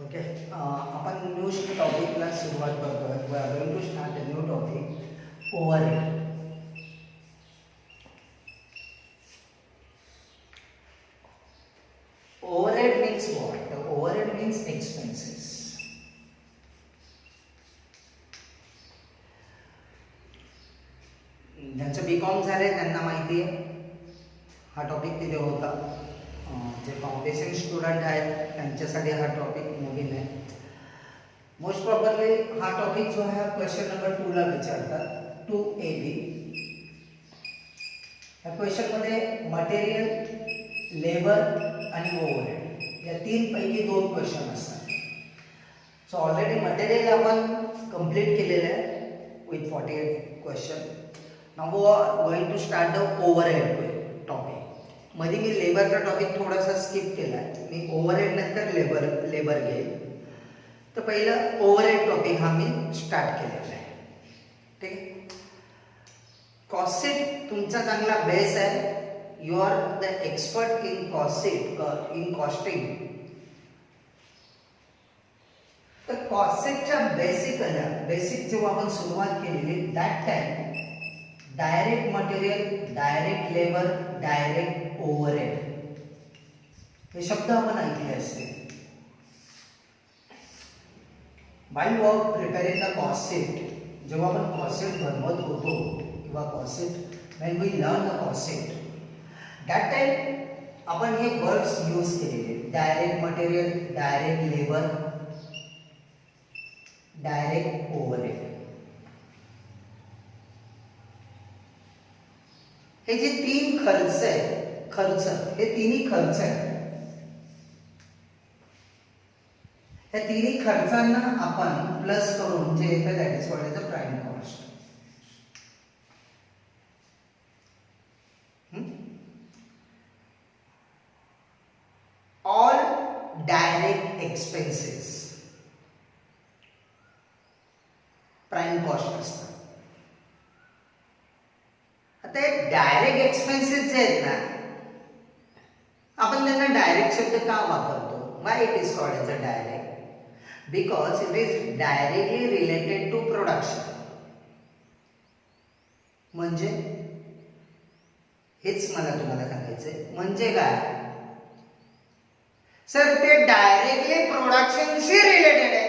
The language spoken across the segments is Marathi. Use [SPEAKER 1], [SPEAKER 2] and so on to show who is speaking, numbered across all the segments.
[SPEAKER 1] ओके आपण न्यू टॉपिकला सुरुवात करतोय. We are going to start a new topic overhead. Overhead means what? The overhead means expenses. ज्यांचं बीकॉम झाले त्यांना माहिती आहे हा टॉपिक तिथे होता. जे फाउंडेशन स्टुडंट आहेत त्यांच्यासाठी हा टॉपिक नवीन आहे. मोस्ट प्रॉपरली हा टॉपिक जो आहे क्वेश्चन नंबर 2 ला विचारतात 2AB. या क्वेश्चनमध्ये मटेरियल, लेबर आणि ओव्हरहेड या तीन पैकी 2 क्वेश्चन असतात. सो ऑलरेडी मटेरियल आपण कंप्लीट केलेलं आहे with 48 question. Now we are going to start the overhead topic. मध्ये मी लेबरचा टॉपिक थोडासा स्किप केला आहे. मी ओव्हरहेड नंतर लेबर घेईल. तर पहिलं ओव्हरहेड टॉपिक हा मी स्टार्ट केलेला आहे. ठीक आहे. कॉस्ट शीट तुमचा चांगला बेस आहे. You are the expert in cost sheet in costing. तर कॉस्ट शीटच्या बेसिक जेव्हा आपण सुरुवात केलेली that time direct material, direct labour, direct overhead हे शब्द आपण ऐकले असतील. while you are preparing the cost sheet, जेव्हा आपण कॉस्ट शीट बनवत होतो किंवा cost sheet when we learn the cost sheet that time आपण हे वर्ड्स यूज केलेले. Direct material, direct labour, direct overhead. हे जे 3 खर्च हे तिन्ही खर्च आहे. या तिन्ही खर्चांना आपण प्लस करून जे येतं that is called as a prime cost. All direct expenses prime cost असतात. आता डायरेक्ट एक्सपेन्सेस जे आहेत ना आपण त्यांना डायरेक्ट शब्द का वापरतो? Why it is called as a direct? Because it is directly related to production. म्हणजे हेच मला तुम्हाला सांगायचंय. म्हणजे काय सर ते डायरेक्टली प्रोडक्शनशी रिलेटेड आहे.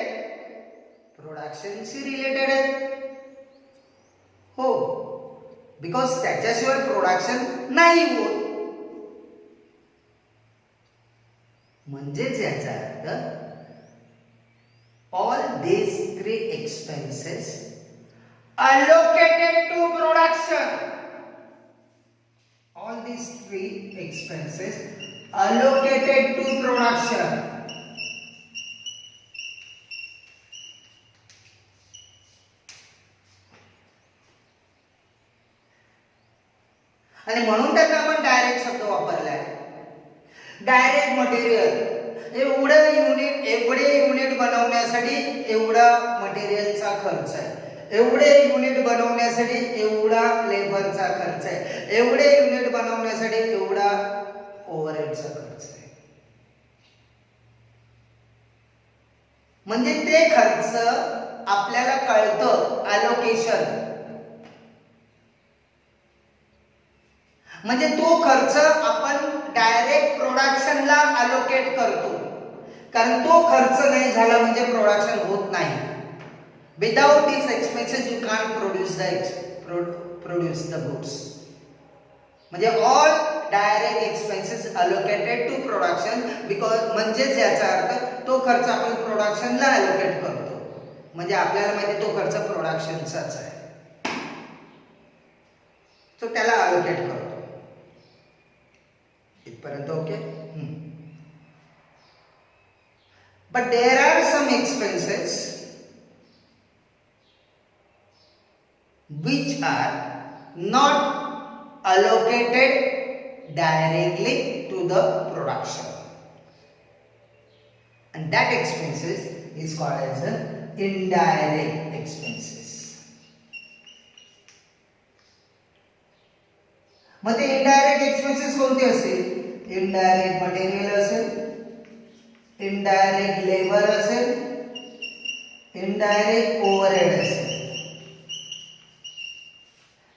[SPEAKER 1] प्रोडक्शनशी रिलेटेड आहे हो. बिकॉज त्याच्याशिवाय प्रोडक्शन नाही होत. म्हणजेच याचा earth all these 3 expenses allocated to production. All these 3 expenses allocated to production. आणि म्हणून त्यांना आपण डायरेक्ट शब्द वापरलाय. डायरेक्ट मटेरियल एवढे युनिट बनवण्यासाठी एवढा मटेरियलचा खर्च आहे. एवढे युनिट बनवण्यासाठी एवढा लेबरचा खर्च आहे. एवढे युनिट बनवण्यासाठी एवढा ओव्हरहेडचा खर्च आहे. म्हणजे ते खर्च आपल्याला कळतं. अलोकेशन म्हणजे तो खर्च आपण डायरेक्ट प्रोडक्शनला अलोकेट करतो. कारण तो खर्च नाही झाला म्हणजे प्रोडक्शन होत नाही. Without this expenses you can't produce the goods. म्हणजे all direct expenses allocated to production. Because म्हणजेच याचा अर्थ तो खर्च आपण प्रोडक्शनला अलोकेट करतो. म्हणजे आपल्याला माहिती तो खर्च प्रोडक्शनचाच आहे. तो त्याला अलोकेट करतो. इथपर्यंत okay. But there are some expenses which are not allocated directly to the production, and that expenses is called as the indirect expenses. मग ते इनडायरेक्ट एक्सपेन्सेस कोणते असतील? इनडायरेक्ट मटेरियल असेल, इनडायरेक्ट लेबर असेल, इनडायरेक्ट ओव्हरहेड असेल,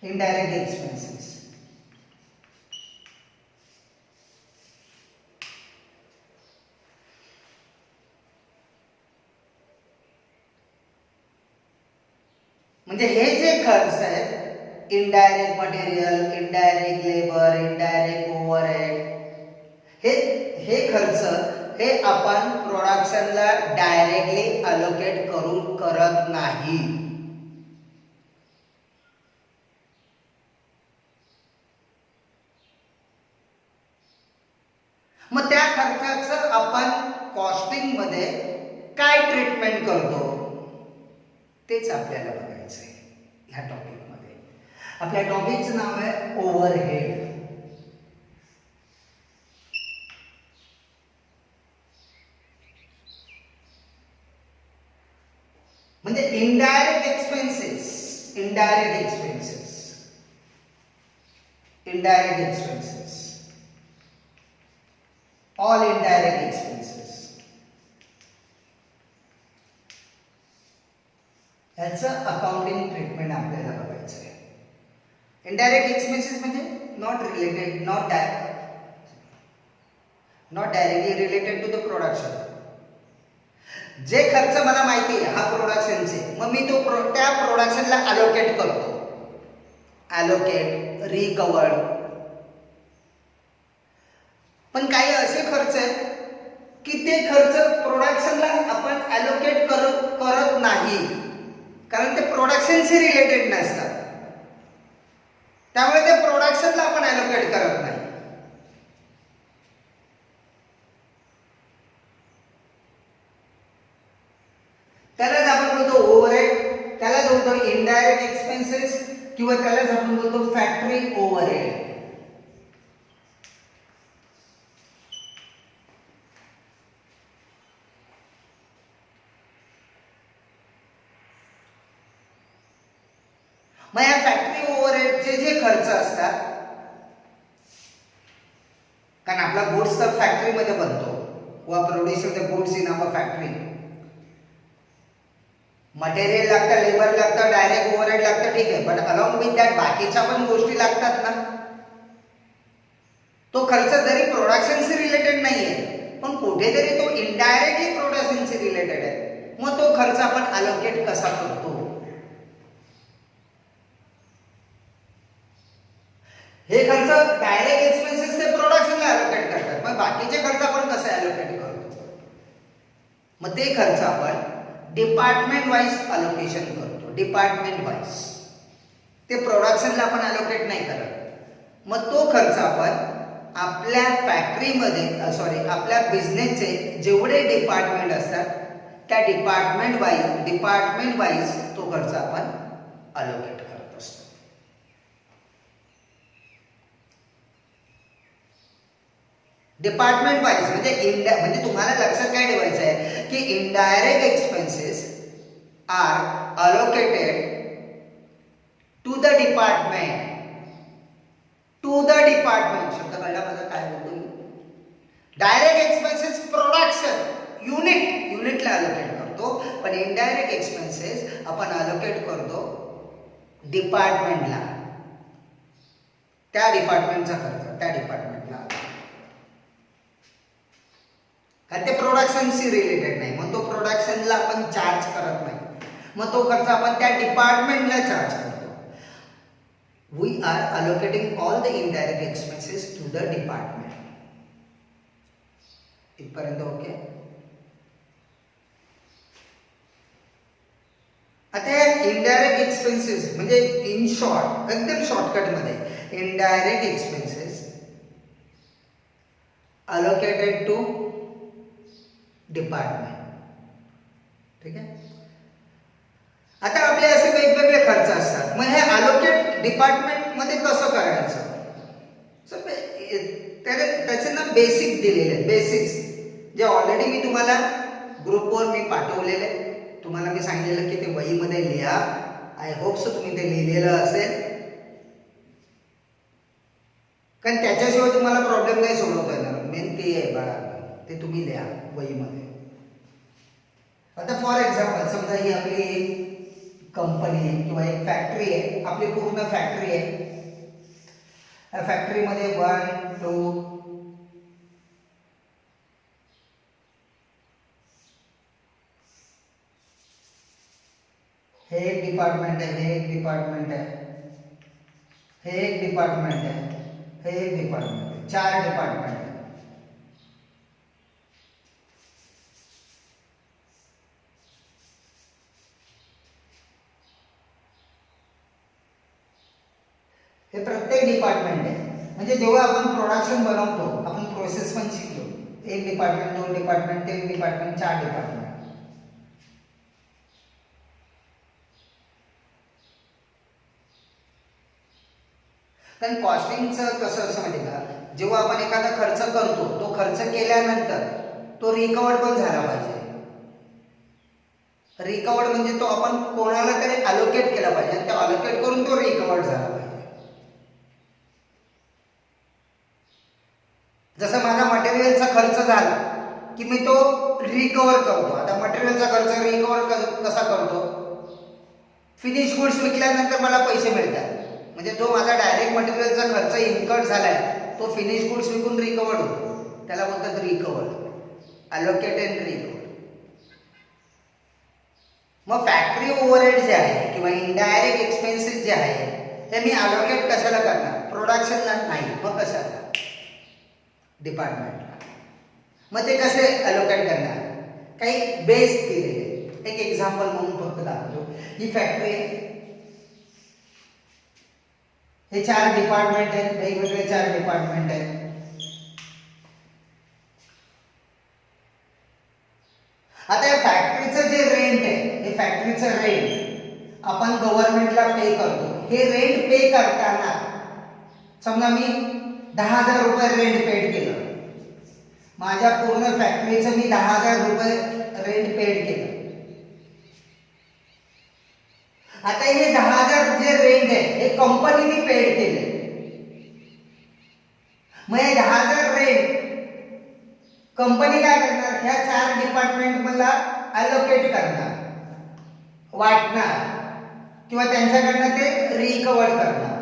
[SPEAKER 1] इनडायरेक्ट एक्सपेन्सेस. म्हणजे हे जे खर्च आहेत, indirect material, indirect labour, indirect overhead, हे खर्च हे आपण प्रोडक्शनला डायरेक्टली अलोकेट करत नाही. मग त्या खर्चाचं आपण कॉस्टिंग मध्ये काय ट्रीटमेंट करतो तेच आपल्याला बघायचं आहे ह्या टॉपिकमध्ये. आपल्या टॉपिकचं नाव आहे ओव्हरहेड. म्हणजे indirect expenses, indirect expenses, indirect expenses, all indirect expenses, याचं अकाउंटिंग ट्रीटमेंट आपल्याला बघायचं आहे. इनडायरेक्ट एक्सपेन्सेस म्हणजे not related, not directly related to the production. जे खर्च मला माहिती आहे हा प्रोडक्शनचे, मग मी त्या प्रोडक्शनला अलोकेट करतो. Allocate, recovered. पण काही असे खर्च आहेत की ते खर्च प्रोडक्शनला आपण अलोकेट करत नाही, कारण ते प्रोडक्शनशी रिलेटेड नसतात. त्यामुळे ते प्रोडक्शनला आपण अलोकेट करत नाही. त्यालाच आपण बोलतो ओव्हरहेड, त्यालाच बोलतो इनडायरेक्ट एक्सपेन्सेस, किंवा त्यालाच आपण बोलतो फॅक्टरी ओव्हरहेड. मग या फॅक्टरी ओव्हरहेडचे जे खर्च असतात, कारण आपला गुड्स तर फॅक्टरीमध्ये बनतो, व produce the goods in our factory. Material लागतं, लेबर लागतं, डायरेक्ट ओव्हरहेड लागतं, ठीक आहे. पण अलॉंग विथ दॅट बाकीच्या पण गोष्टी लागतात ना. तो खर्च जरी प्रोडक्शनशी रिलेटेड नाहीये, पण कुठेतरी तो इनडायरेक्टली प्रोडक्शनशी रिलेटेड आहे. मग तो खर्च आपण अलोकेट कसा करतो? हे खर्च डायरेक्ट एक्सपेन्सेस ते प्रोडक्शनला अलोकेट करतात, मग बाकीचे खर्च आपण कसे अलोकेट करतो? मग ते खर्च आपण डिपार्टमेंट वाईज अलोकेशन करतो. डिपार्टमेंट वाईज ते प्रोडक्शनला आपण अलोकेट नाही करत. मग तो खर्च आपण आपल्या फॅक्टरीमध्ये आपल्या बिझनेसचे जेवढे डिपार्टमेंट असतात त्या डिपार्टमेंट वाईज तो खर्च आपण अलोकेट करत असतो. डिपार्टमेंट वाईज म्हणजे तुम्हाला लक्षात काय ठेवायचं आहे की indirect expenses are allocated to the department. शब्द कळला माझा काय बोलतो मी? डायरेक्ट एक्सपेन्सेस प्रोडक्शन युनिटला अलोकेट करतो, पण इनडायरेक्ट एक्सपेन्सेस आपण अलोकेट करतो डिपार्टमेंटला. त्या डिपार्टमेंटचा खर्च त्या डिपार्टमेंटला, कारण ते प्रोडक्शनशी रिलेटेड नाही, मग तो प्रोडक्शनला आपण चार्ज करत नाही. मग तो खर्च आपण त्या डिपार्टमेंटला चार्ज करतो. We are allocating all the indirect expenses to the department. इथपर्यंत ओके? आता इनडायरेक्ट एक्सपेन्सेस म्हणजे इन शॉर्ट, एकदम शॉर्टकटमध्ये, indirect expenses allocated to department. ठीक आहे. आता आपले असे वेगवेगळे खर्च असतात, मग हे अलोकेट डिपार्टमेंट मध्ये कसं करायचं? त्याचे ना बेसिक दिलेले आहेत. बेसिक्स जे ऑलरेडी मी तुम्हाला ग्रुपवर मी पाठवलेले, तुम्हाला मी सांगितलेलं की ते वहीमध्ये लिहा. आय होप सो तुम्ही ते लिहिलेलं असेल, कारण त्याच्याशिवाय तुम्हाला प्रॉब्लेम नाही सोडवता येणार. मेन ते आहे बाळा, ते तुम्ही लिहा वहीमध्ये. आता फॉर एक्झाम्पल समजा ही आपली एक कंपनी आहे किंवा एक फॅक्टरी आहे, आपली पूर्ण फॅक्टरी आहे. या फॅक्टरीमध्ये 1 2 हे एक डिपार्टमेंट आहे, हे एक डिपार्टमेंट आहे, हे एक डिपार्टमेंट आहे, हे एक डिपार्टमेंट आहे, 4 डिपार्टमेंट आहे. हे प्रत्येक डिपार्टमेंट आहे. म्हणजे जेव्हा आपण प्रोडक्शन बनवतो, आपण प्रोसेस पण शिकलो. एक डिपार्टमेंट, 2 डिपार्टमेंट, 3 डिपार्टमेंट, 4 डिपार्टमेंट. कारण कॉस्टिंगचं कसं असं माहिती का, जेव्हा आपण एखादा खर्च करतो, तो खर्च केल्यानंतर तो रिकवर्ड पण झाला पाहिजे. रिकवर्ड म्हणजे तो आपण कोणाला तरी अलोकेट केला पाहिजे आणि ते अलोकेट करून तो रिकवर्ड झाला पाहिजे. जसं माझा मटेरियलचा खर्च झाला की मी तो रिकवर करतो. आता मटेरियलचा खर्च रिकवर कसा करतो? फिनिश गुड्स विकल्यानंतर मला पैसे मिळतात. म्हणजे जो माझा डायरेक्ट मटेरियलचा खर्च इन्कर्ड झालाय तो फिनिश गुड्स विकून रिकवर्ड होतो. त्याला बोलतात रिकवर्ड, अलोकेट अँड रिकवर्ड. मग फॅक्टरी ओव्हरहेड जे आहे किंवा इनडायरेक्ट एक्सपेन्सेस जे आहे ते मी अलोकेट कशाला करणार? प्रोडक्शनला नाही. मग कशाला? डिपार्टमेंटला. मग ते कसे अलोकेट करणार? काही बेस दिलेले. एक एक्झाम्पल म्हणून फक्त दाखवतो. ही फॅक्टरी आहे, हे 4 डिपार्टमेंट आहेत, वेगवेगळे 4 डिपार्टमेंट आहेत. आता या फॅक्टरीचं जे रेंट आहे, हे फॅक्टरीचं रेंट आपण गव्हर्नमेंटला पे करतो. हे रेंट पे करताना समजा मी 10,000 रुपये रेंट पेड केलं. माझ्या पूर्ण फॅक्टरीचं मी 10,000 रुपये रेंट पेड केलं. आता हे 10,000 जे रेंट आहे हे कंपनीने पेड केले. मग हे 10,000 रेंट कंपनी काय करणार? ह्या 4 डिपार्टमेंट मला अलोकेट करणार, वाटणार किंवा त्यांच्याकडनं ते रिकवर करणार.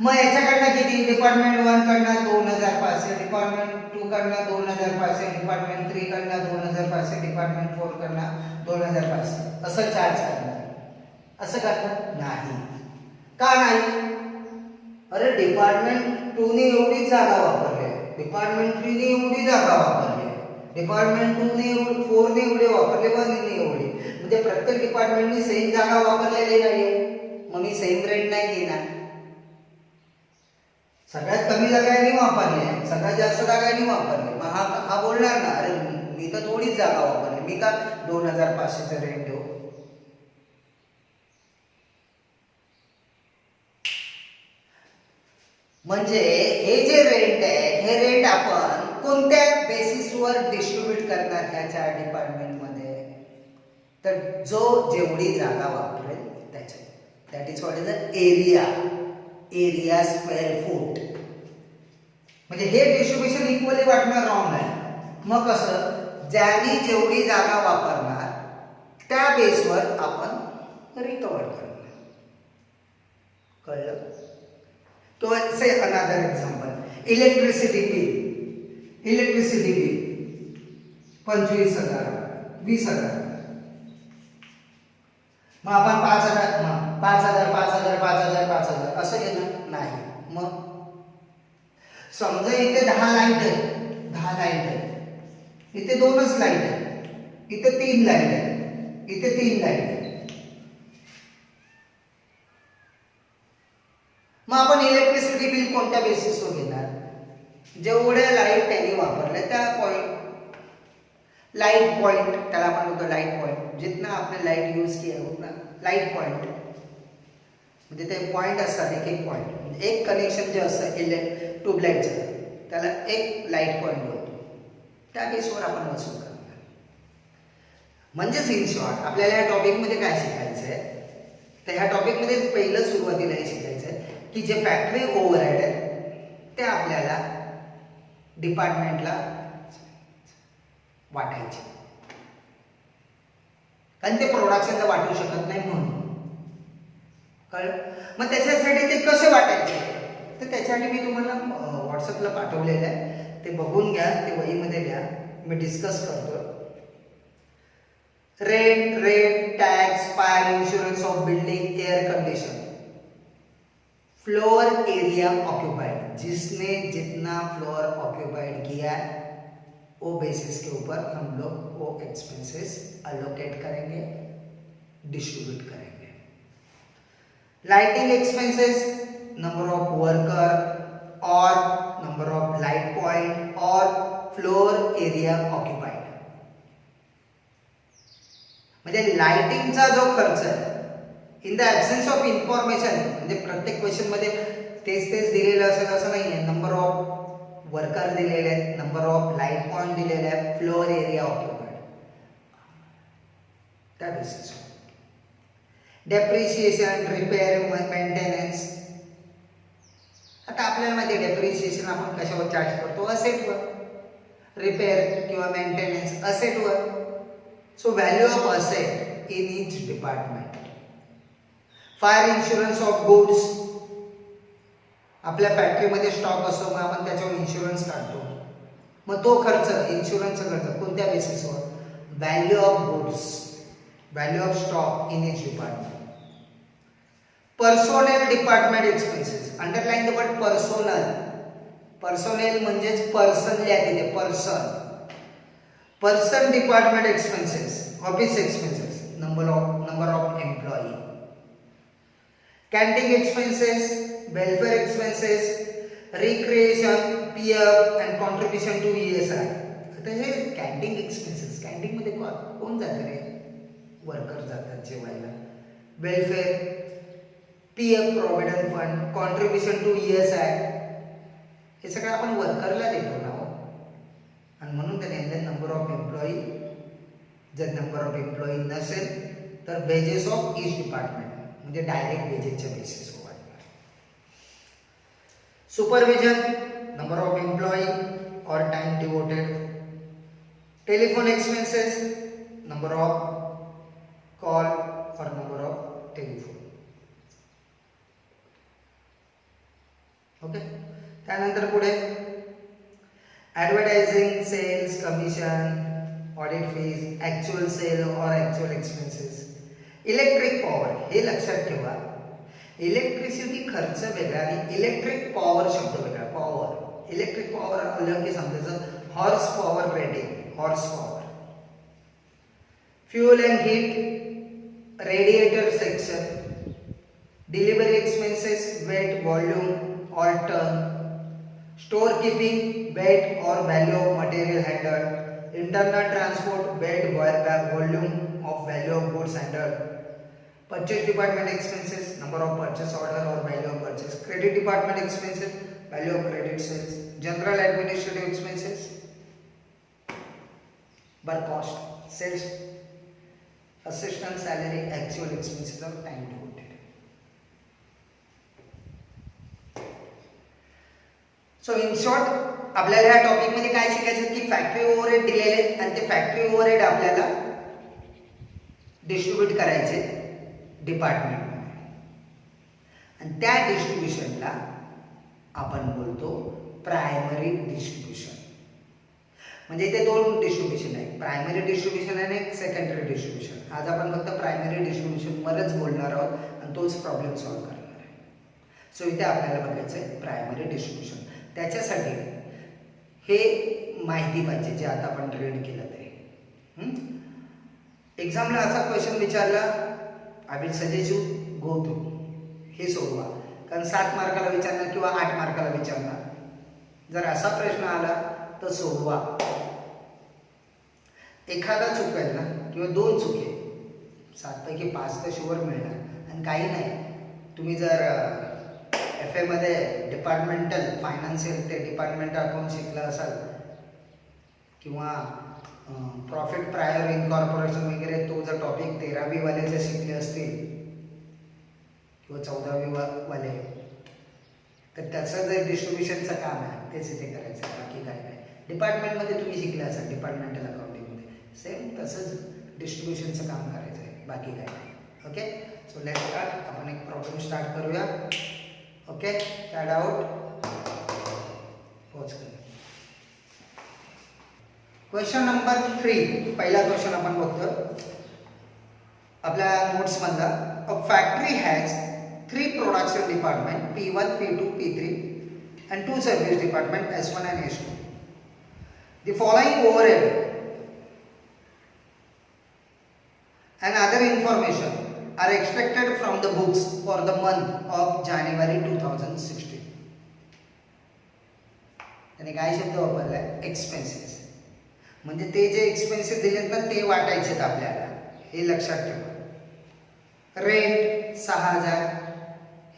[SPEAKER 1] मग याच्याकडनं किती? डिपार्टमेंट 1 कडनं 2,500, डिपार्टमेंट 2 कडनं 2,500, डिपार्टमेंट 3 कडनं 2,500, डिपार्टमेंट 4 कडनं 2,500 असं चार्ज करणार. असं करणार नाही. का नाही? अरे डिपार्टमेंट 2 ने एवढी जागा वापरली, डिपार्टमेंट 3 ने एवढी जागा वापरली, डिपार्टमेंट 2 ने 4 ने एवढी वापरली, 1 ने एवढी. म्हणजे प्रत्येक डिपार्टमेंटने सेम जागा वापरलेली नाहीये. मग मी सेम रेंट नाही घेणार. सगळ्यात कमी जागांनी वापरली, सगळ्यात जास्त जागांनी वापरली. मग हा बोलणार ना, अरे मी तर थोडीच जागा वापरली, मी का 2,500चं रेंट देऊ? म्हणजे हे जे रेंट आहे हे रेंट आपण कोणत्या बेसिसवर डिस्ट्रीब्यूट करणार ह्या 4 डिपार्टमेंटमध्ये? तर जो जेवढी जागा वापरेल त्याच्या, that is what is the area square foot. म्हणजे हे डिस्ट्रीब्युशन इक्वली वाटणं रॉंग आहे. मग कसं? ज्याने जेवढी जागा वापरणार त्या बेसवर आपण रिकवर करणार. कळलं? तो से अनदर एक्झाम्पल, इलेक्ट्रिसिटी बिल 25,000, 20,000. मग आपण 5,000 असं घेणार नाही. मग समजा इथे 10 लाईट आहे, इथे 2च लाईट आहे, इथे 3 लाईट आहे, इथे 3 लाईट आहे. मग आपण इलेक्ट्रिसिटी बिल कोणत्या बेसिसवर घेणार? जेवढ्या लाईट त्यांनी वापरल्या त्या पॉइंट, लाइट पॉइंट त्याला आपण बोलतो. लाइट पॉइंट जितना आपने लाइट यूज किया उतना लाइट पॉइंट, म्हणजे ते पॉइंट असतात, एक पॉइंट. एक कनेक्शन जे असतं ट्यूबलाईटचं त्याला एक लाईट पॉइंट बोलतो. त्या बेसवर आपण वसूल करणार. म्हणजेच इन शॉर्ट आपल्याला या टॉपिकमध्ये काय शिकायचं आहे? तर ह्या टॉपिकमध्ये पहिलं सुरुवातीला हे शिकायचं आहे की जे फॅक्टरी ओव्हरहेड आहे ते आपल्याला डिपार्टमेंटला वाटायचे, कारण ते प्रोडक्शनला वाटू शकत नाही म्हणून. कळलं? मग त्याच्यासाठी ते कसे वाटायचे, तर त्याच्यासाठी मी तुम्हाला व्हॉट्सअपला पाठवलेलं आहे, ते बघून घ्या, ते वहीमध्ये घ्या, मी डिस्कस करतो. Rate, tax, fire insurance of building, air condition, floor area occupied, जिसने जितना फ्लोर ऑक्यूपाइड किया है वो बेसिस के ऊपर हम लोग वो एक्सपेंसेस अलोकेट करेंगे, डिस्ट्रीब्यूट करेंगे. Lighting expenses, number of worker और नंबर ऑफ लाइट पॉइंट और फ्लोर एरिया ऑक्युपाइड. म्हणजे लाइटिंगचा जो खर्च आहे, in the absence of information, म्हणजे प्रत्येक क्वेश्चन मध्ये तेच दिलेलं असेल असं नाही आहे. नंबर ऑफ वर्कर दिलेले आहेत, नंबर ऑफ लाइट पॉइंट दिलेले आहेत, फ्लोर एरिया ऑक्युपाइड, त्या बेसिस. Depreciation, repair, maintenance. आता आपल्याला माहिती आहे डेप्रिसिएशन आपण कशावर चार्ज करतो, असेटवर. रिपेअर किंवा मेंटेनन्स असेटवर. So value of asset in each department. Fire insurance of goods, आपल्या फॅक्टरीमध्ये स्टॉक असतो, मग आपण त्याच्यावर इन्शुरन्स काढतो, मग तो खर्च, इन्शुरन्सचा खर्च कोणत्या बेसिसवर, value of goods, value of stock in each department. Personnel department expenses, underline the word personal. Personnel म्हणजेच पर्सन लिहा तिथे, person department expenses, office expenses, number of employee. Canteen expenses, welfare expenses, recreation, PF and contribution to ESI. आता हे कॅन्टीन एक्सपेन्सेस, कॅन्टीनमध्ये कोण जातं रे, वर्कर जातात जेवायला. Welfare, PF provident fund, contribution to ESI, हे सगळं आपण वर्करला देतो ना. आणि म्हणून त्याने नंबर ऑफ एम्प्लॉई, जर नंबर ऑफ एम्प्लॉई नसेल तर वेजेस ऑफ ईच डिपार्टमेंट, म्हणजे डायरेक्ट वेजेसच्या बेसिसवर वाढणार. सुपरविजन, नंबर ऑफ एम्प्लॉई और time devoted. Telephone expenses, number of call और नंबर ऑफ टेलिफोन. ओके. त्यानंतर पुढे advertising, sales, commission, audit fees, actual sale और ॲक्च्युअल एक्सपेन्सेस. इलेक्ट्रिक पॉवर, हे लक्षात ठेवा, इलेक्ट्रिसिटी खर्च वेगळा आणि इलेक्ट्रिक पॉवर शब्द वेगळा. पॉवर, इलेक्ट्रिक पॉवर आलं की समजायचं horse power rating, horse power. Fuel and heat, radiator section, delivery expenses, weight, volume और टन, स्टोर कीपिंग, वेट और value of material handled, internal transport, weight, volume of value of goods handled. Purchase department expenses, number of purchase order और value of purchase. Credit department expenses, value of credit sales. General administrative expenses, work cost, sales, assistant salary, actual expenses और time devoted. So in short आपल्याला ह्या टॉपिक मध्ये काय शिकायचं की फॅक्टरी ओव्हरहेड दिलेले आहेत आणि ते फॅक्टरी ओव्हरहेड आपल्याला डिस्ट्रीब्यूट करायचे डिपार्टमेंट मध्ये, आणि त्या डिस्ट्रीब्युशनला आपण बोलतो प्रायमरी डिस्ट्रीब्युशन. म्हणजे इथे दोन डिस्ट्रीब्युशन आहे, प्रायमरी डिस्ट्रीब्युशन आणि एक सेकंडरी डिस्ट्रीब्युशन. आज आपण फक्त प्रायमरी डिस्ट्रीब्युशन वरच बोलणार आहोत आणि तोच प्रॉब्लेम सॉल्व्ह करणार आहे. सो इथे आपल्याला बघायचं आहे प्रायमरी डिस्ट्रीब्युशन. त्याच्यासाठी हे माहिती पाहिजे जे आता आपण रीड केलं ते. एक्झामला असा क्वेश्चन विचारला, I will suggest you go through, हे सोडवा, कारण 7 मार्काला विचारणार किंवा 8 मार्काला विचारणार. जर असा प्रश्न आला तर सोडवा. एखादा चुकेल ना किंवा 2 चुकेल, 7 पैकी 5 तर शुअर मिळणार. आणि काही नाही, तुम्ही जर FA मध्ये डिपार्टमेंटल फायनान्शियल ते डिपार्टमेंटल अकाउंट शिकला असाल किंवा प्रॉफिट प्रायर इनकॉर्पोरेशन वगैरे तो जर टॉपिक 13वी वाले जर शिकले असतील किंवा 14वी वाले, तर त्याचं जे डिस्ट्रीब्युशनचं काम आहे तेच इथे करायचं, बाकी काही नाही. डिपार्टमेंटमध्ये तुम्ही शिकले असाल डिपार्टमेंटल अकाउंटिंग, डिस्ट्रीब्युशनचं काम करायचं आहे, बाकी काय नाही. Okay, so let's start. आपण एक प्रॉब्लेम स्टार्ट करूया. ओके, काय डाऊट? पोच करूया. क्वेश्चन नंबर 3, पहिला क्वेश्चन आपण बघतो आपल्या नोट्स मधला. A factory has 3 production department P1, P2, P3 and 2 service department S1 and S2. The following overhead and other information are extracted from the books for the month of January 2016. त्याने काय शब्द वापरलाय? एक्सपेन्सेस. म्हणजे ते जे एक्सपेन्सेस दिलेत ना ते वाटायचे आहेत आपल्याला, हे लक्षात ठेवा. रेंट 6000,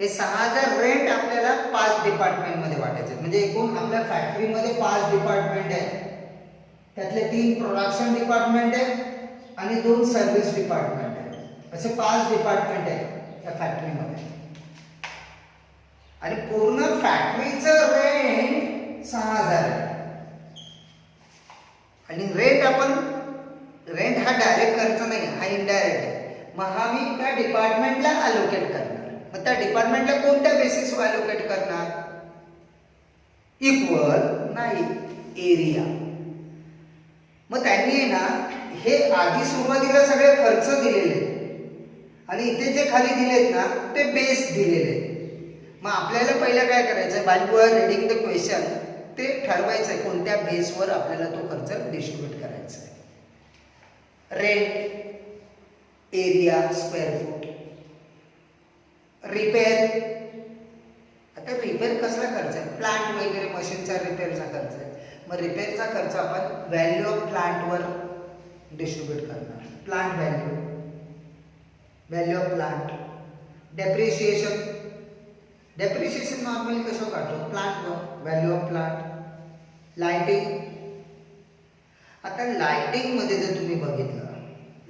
[SPEAKER 1] हे 6000 रेंट आपल्याला 5 डिपार्टमेंट मध्ये वाटायचे. म्हणजे एकूण आपल्या फॅक्टरीमध्ये 5 डिपार्टमेंट आहे, त्यातले 3 प्रोडक्शन डिपार्टमेंट आहे आणि 2 सर्व्हिस डिपार्टमेंट आहे. असे 5 डिपार्टमेंट आहे या फॅक्टरीमध्ये. आणि पूर्ण फॅक्टरीचं रेंट 6000 आहे. आणि रेंट हा डायरेक्ट खर्च नाही, हा इनडायरेक्ट आहे. मग हा मी त्या डिपार्टमेंटला अलोकेट करणार. मग त्या डिपार्टमेंटला कोणत्या बेसिसवर अलोकेट करणार? इक्वल नाही, एरिया. मग त्यांनी ना हे आधी सुरुवातीला सगळे खर्च दिलेले आणि इथे जे खाली दिलेत ना ते बेस दिलेले. मग आपल्याला पहिलं काय करायचं? While you are reading the question ते ठरवायचं आहे कोणत्या बेसवर आपल्याला तो खर्च डिस्ट्रीब्यूट करायचा आहे. Rent, area, square foot. Repair, आता रिपेअर कसला खर्च आहे? प्लांट वगैरे मशीनचा रिपेअरचा खर्च आहे. मग रिपेअरचा खर्च आपण व्हॅल्यू ऑफ प्लांटवर डिस्ट्रीब्यूट करणार. Plant value of plant. Depreciation normally कसं काढतो? प्लांटवर, व्हॅल्यू ऑफ प्लांट. लाइटिंग, आता लाइटिंग मध्ये जर तुम्ही बघितलं,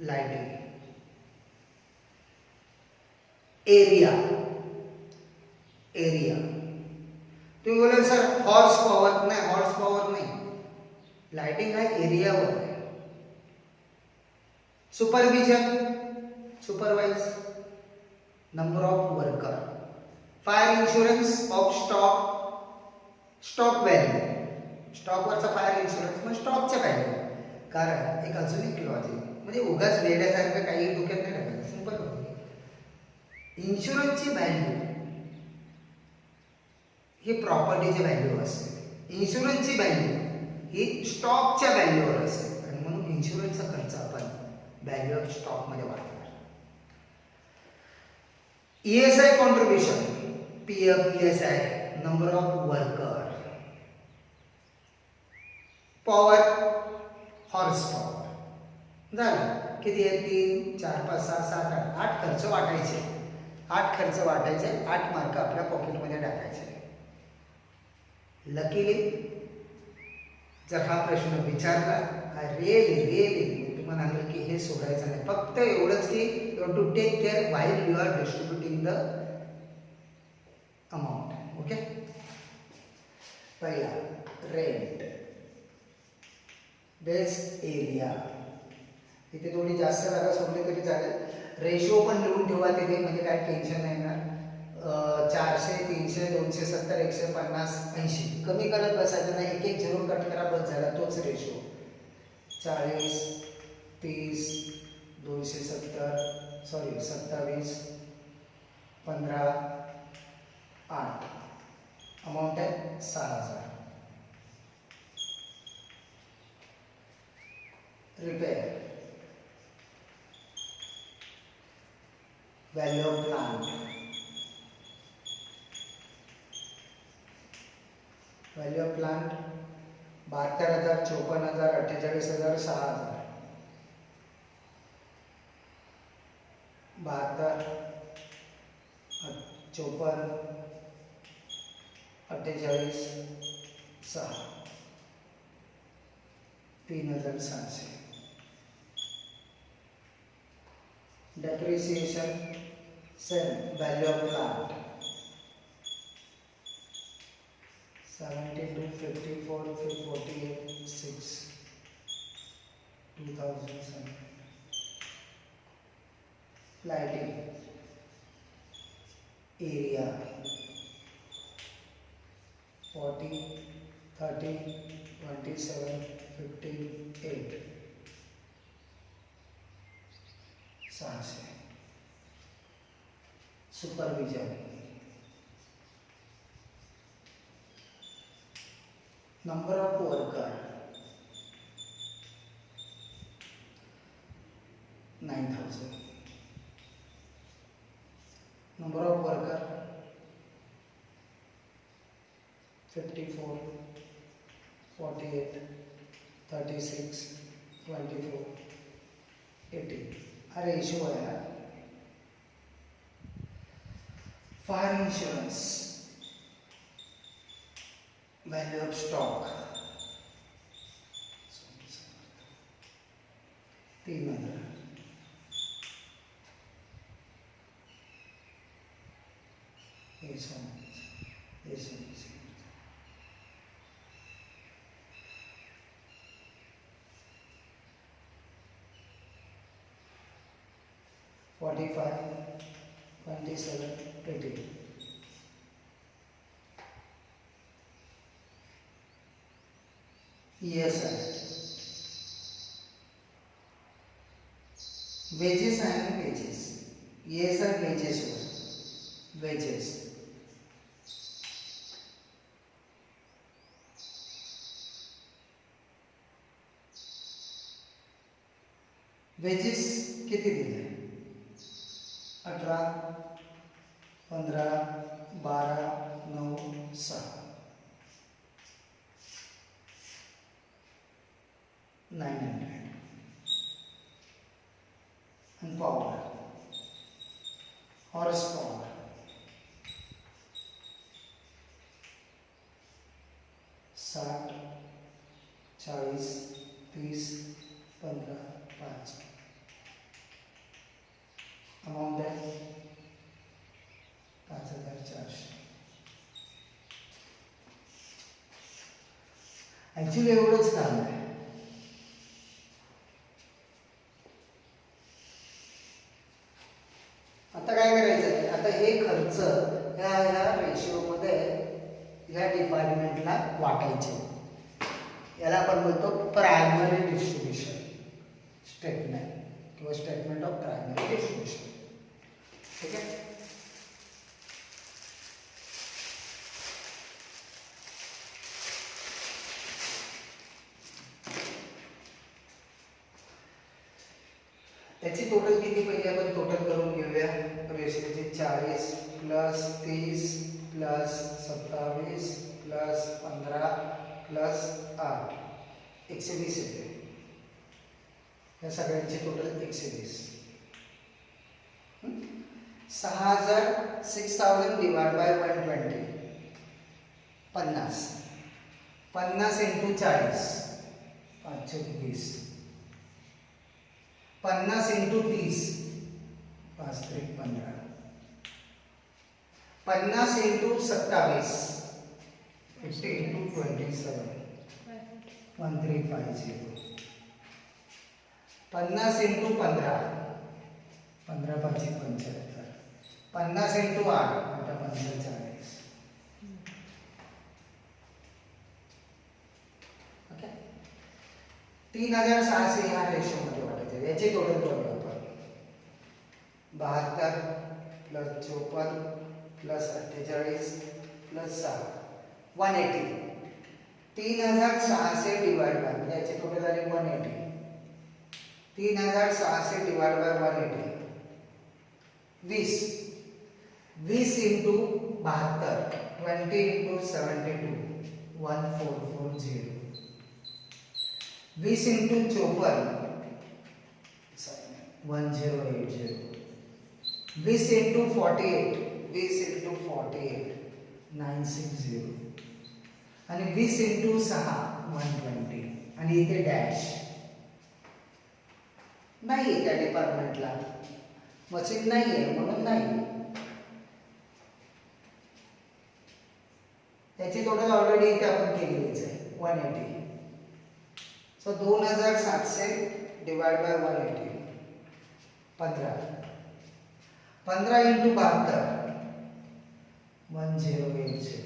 [SPEAKER 1] लाइटिंग एरिया तुम्ही बोलाल सर हॉर्स पॉवर नाही, हॉर्स पॉवर नाही, लाइटिंग हा एरियावर आहे. Supervise, number of worker. Fire insurance of stock value, स्टॉकवरचा फायर इन्शुरन्स, मग स्टॉकच्या व्हॅल्यू. कारण एक अजून एक लॉजिक, म्हणजे उगाच वेड्यासारखं काही डोक्यात नाही टाकायचं. Simple logic. इन्शुरन्सची व्हॅल्यू ही प्रॉपर्टीची व्हॅल्यू असते, इन्शुरन्सची व्हॅल्यू ही स्टॉकच्या व्हॅल्यूवर असते. आणि म्हणून इन्शुरन्सचा खर्च आपण व्हॅल्यू ऑफ स्टॉक मध्ये वापरणार. ESI contribution, PF, ESI, number of worker. Power, horse power. झालं किती आहे? 3, 4, 5, 6, 7, 8 खर्च वाटायचे. 8 मार्क आपल्या पॉकेटमध्ये टाकायचे. लकीली जर हा प्रश्न विचारला, रिअली तुम्हाला सांगेल की हे सोडायचं नाही. फक्त एवढंच की you have to take care while you are distributing the amount. Okay, पहिला रेंट, बेस एरिया. इथे थोडी जास्त जागा सोडली तरी चालेल. रेशो पण लिहून ठेवा तिथे, म्हणजे काय टेन्शन नाही येणार. 400, 300, 270, 150, 80 कमी करत बसायचं नाही. एक झिरो कट करा, बस झाला, तोच रेशो. 40, 30, 27, 15, 8. अमाउंट आहे 6000. Repair, value of plant, value of plant 72,000, 54,000, 48,000, 6,000. 72, 54, 48, 6, 3,700. Depreciation, same, value of plant 72, 54, 48, 6, 2,007. lighting area 40 30 27 15 8 600 supervision number of worker 9000 number of worker 54 48 36 24 18 a ratio है fire insurance value of stock 3000 this one 45 27 18 yes sir wages and wages yes sir wages wages wedges किती दिले 18 15 12 9 6 900 and power horsepower 60 40 30 15 5 among them 5400 actually एवढंच काम आहे आता काय करायचं आहे आता हे खर्च ह्या रेशिओ मध्ये ह्या डिपार्टमेंटला वाटायचे याला आपण बोलतो प्रायमरी डिस्ट्रीब्युशन स्टेटमेंट किंवा स्टेटमेंट ऑफ प्रायमरी डिस्ट्रीब्युशन ठीक आहे त्याची टोटल किती पहिले आपण टोटल करून घेऊया रेशिओची 40 प्लस 30 प्लस 27 प्लस 15 प्लस 8 120 येते या सगळ्यांची total 120 6000 divide by 120 50 50 into 40 520 50 into 30 5 3 15 50 into 27 50 into 27 1350 50 into 15 15 5 75 50 into 8 45 okay 3600 ह्या रेशो मध्ये वाटायचे याची टोटल करूया आपण 72 plus 54 plus 48 plus 6 180 3600 divide by म्हणजे याची टोटल आली 180 3600 divide by 180 20 into 72 20 into 72 1440 20 into 54 1080 20 into 48 20 into 48 960 आणि 20 इंटू 6 120 आणि इथे डॅश नाही त्या डिपार्टमेंटला मशीन नाही आहे म्हणून नाही त्याची टोटल ऑलरेडी इथे आपण केलेलीच आहे 180 so 2700 divide by 180 15 15 into 72 1080.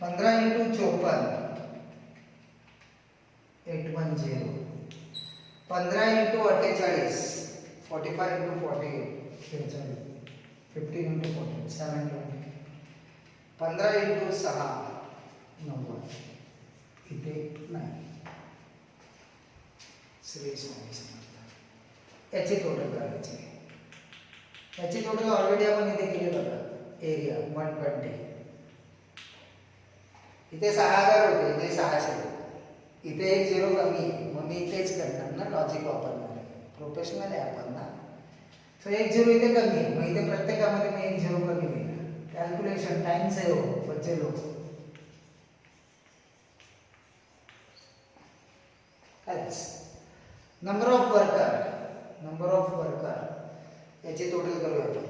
[SPEAKER 1] 15 into 54 810. 15 into 48 45 into 48 15 into 48 720. 15 into 6 90. इथे नाही श्री स्वामी समर्थ. याची टोटल करायची. याची टोटल ऑलरेडी आपण इथे केली बघा. एरिया 120. इथे 6000 होते, इथे 600. इथे एक झिरो कमी आहे, मग मी इथेच करणार ना, लॉजिक वापरणार आहे. प्रोफेशनल आहे आपण ना. सो एक झिरो इथे कमी आहे, मग इथे प्रत्येकामध्ये मी एक झिरो कमी घेणार. कॅल्क्युलेशन टाइम से हो बच्चे लोग. नंबर ऑफ वर्कर याची टोटल करूया आपण.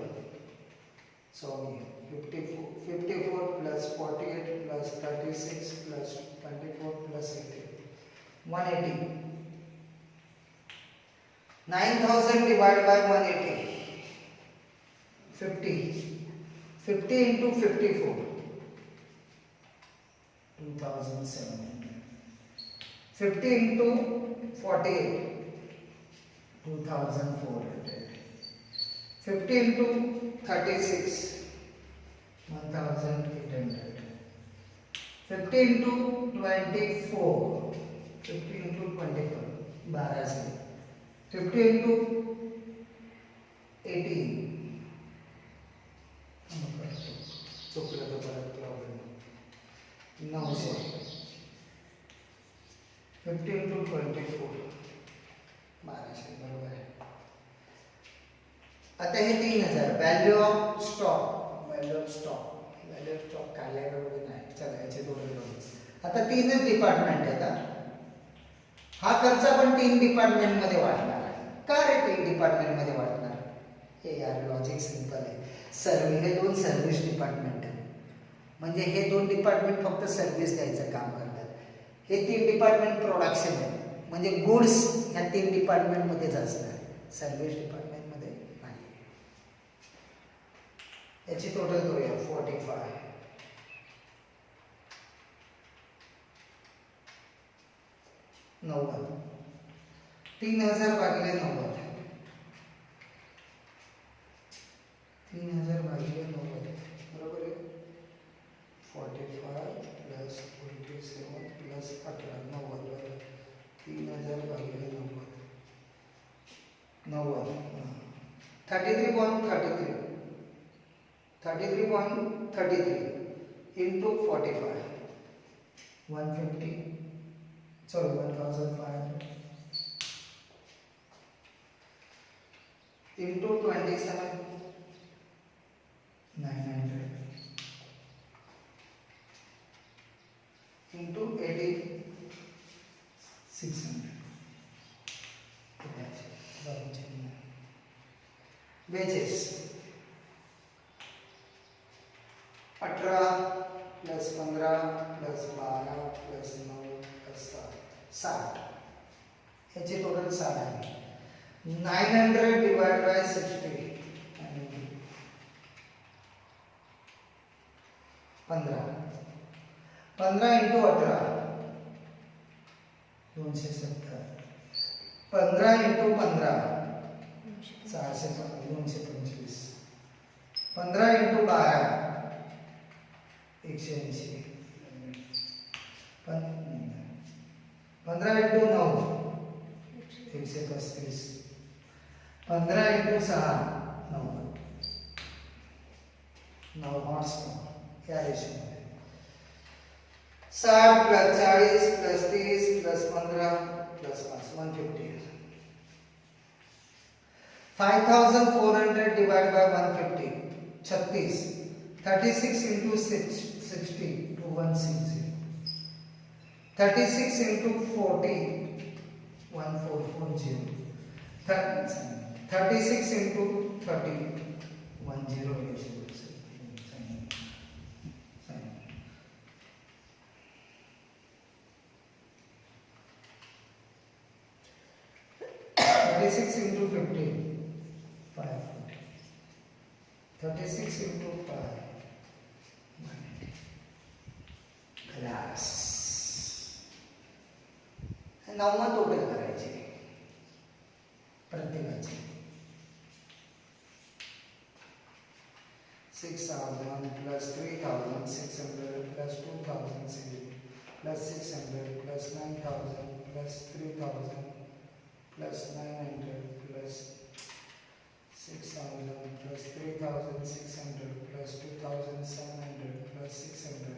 [SPEAKER 1] So 54 plus 48 plus 36 plus 24 plus 18 180. 9000 divided by 180 50 into 54 2700. 50 into 48 2400. 50 into 36 1800. 50 into 24 50 into 24 1200. 50 into 18 चुकलं तर परत प्रॉब्लेम 900. 50 into 24 1200 बरोबर आहे. आता हे 3000 व्हॅल्यू ऑफ स्टॉक काढायला वगैरे नाही. चला याचे टोटल करू. आता 3च डिपार्टमेंट आहेत. हा खर्च आपण 3 डिपार्टमेंट मध्ये वाटणार. का रे 3 डिपार्टमेंट मध्ये वाटणार? हे यार लॉजिक सिंपल आहे. हे 2 सर्व्हिस डिपार्टमेंट आहेत. म्हणजे हे 2 डिपार्टमेंट फक्त सर्व्हिस द्यायचं काम करतात. हे 3 डिपार्टमेंट प्रोडक्शन आहे. म्हणजे गुड्स ह्या 3 डिपार्टमेंट मध्येच असणार, सर्व्हिस डिपार्टमेंट मध्ये नाही. याची टोटल करूया 45 90. 3000 भागिले 90 3000 भागिले 90 बरोबर आहे. 45 प्लस 27 प्लस 18 90. 3000 भागिले 90 33.33 into 45 150 sorry 1500 into 27 900 into 80 600. Wages 18 plus 15 plus 12 plus 9 plus 60. याची टोटल 60 आहे. 900 divide by 60 15 into 18 270. 15 into 15 225. 15 into 12 180. 15 into 9 135. 15 into 6 9 horse या ratio 60 plus 40 plus 30 plus 15 plus 5 150. 5400 divided by 150 36. 36 into 60 2160. 36 into 40 1440. 36 into 30 1080. 36 into 50 540. 36 into 5 glass 9 total करायचे प्रत्येकाचे 6,000 plus 3,600 plus 2,000 plus 600 plus 9,000 plus 3,000 plus 900 plus 6,000 plus 3,600 plus 2,700 plus 600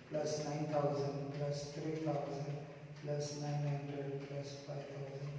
[SPEAKER 1] plus 9,000 plus 3,000 plus 900 plus 5,000.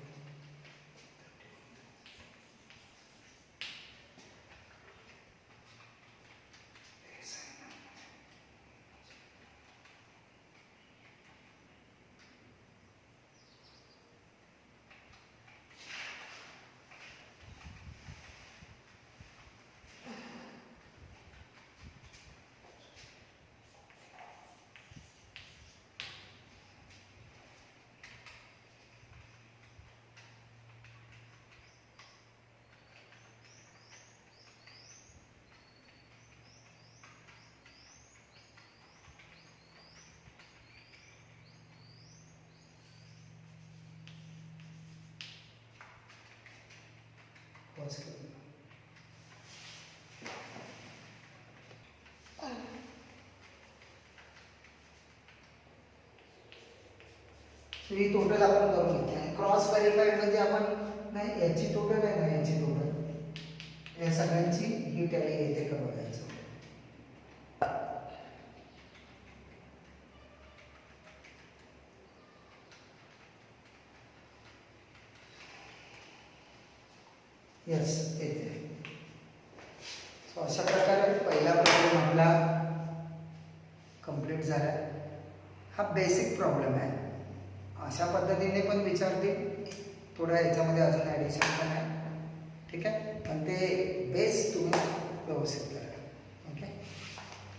[SPEAKER 1] ही टोटल आपण करून घेतली आणि क्रॉस व्हेरीफाईड म्हणजे आपण नाही याची टोटल आहे ना याची टोटल या सगळ्यांची ही टॅली येते का बघायचं. यस येते. सो अशा प्रकारे पहिला प्रॉब्लेम आपला कंप्लीट झाला. हा बेसिक प्रॉब्लेम आहे. अशा पद्धतीने पण विचारते. थोडं याच्यामध्ये अजून ॲडिशन पण